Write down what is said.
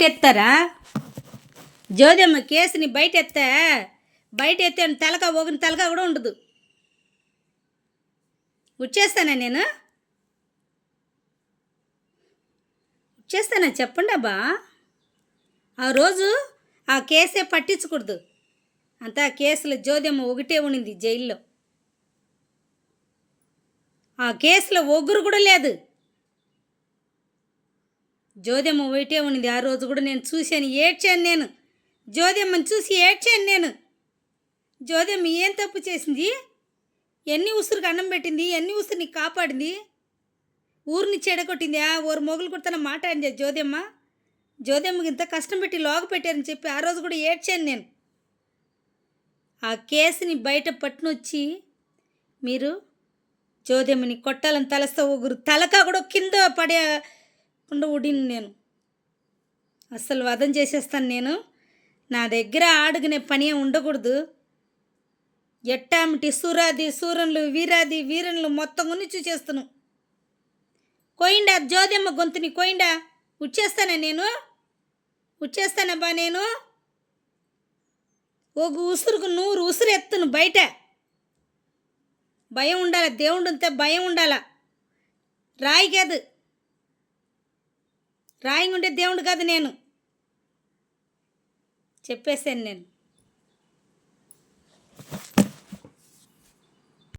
ఎత్తారా జ్యోతిమ్మ కేసుని బయట ఎత్తే తలక ఒకని తలక కూడా ఉండదు. వచ్చేస్తానా నేను వచ్చేస్తానా చెప్పండి అబ్బా. ఆ రోజు ఆ కేసే పట్టించకూడదు. అంతా కేసులో జ్యోతిమ్మ ఒకటే ఉండింది జైల్లో. ఆ కేసులో ఒగ్గురు కూడా లేదు. జ్యోతిమ్మ ఒకటే ఉండింది. ఆ రోజు కూడా నేను చూశాను, ఏడ్చాను. నేను జ్యోతిమ్మని చూసి ఏడ్చాను. నేను జ్యోతిమ్మ ఏం తప్పు చేసింది? ఎన్ని ఉసురుకి అన్నం పెట్టింది, ఎన్ని ఉసురు నీకు కాపాడింది, ఊరిని చెడగొట్టింది. ఓరు మొగులు కుడతాన మాట్లాడింది జ్యోతిమ్మకి ఇంత కష్టం పెట్టి లోగ పెట్టారని చెప్పి ఆ రోజు కూడా ఏడ్చాను నేను. ఆ కేసుని బయట పట్టునొచ్చి మీరు జ్యోతిమ్మని కొట్టాలని తలస్తా ఊగురు తలక కూడా కింద పడేకుండా ఉడిని నేను అస్సలు వధం చేసేస్తాను. నేను నా దగ్గర ఆడుకునే పని ఉండకూడదు. ఎట్టామిటి సూరాది సూరన్లు వీరాది వీరన్లు మొత్తం కొన్ని చూసేస్తాను. కోయిండా జ్యోతిమ్మ గొంతుని కోయిండా. వచ్చేస్తానా నేను వచ్చేస్తానబ్బా. నేను ఒక ఉసురుకు 100 ఉసురు ఎత్తును బయట. భయం ఉండాలి, దేవుడు అంతే భయం ఉండాల. రాయి కాదు, రాయి ఉంటే దేవుడు కాదు. నేను చెప్పేశాను నేను.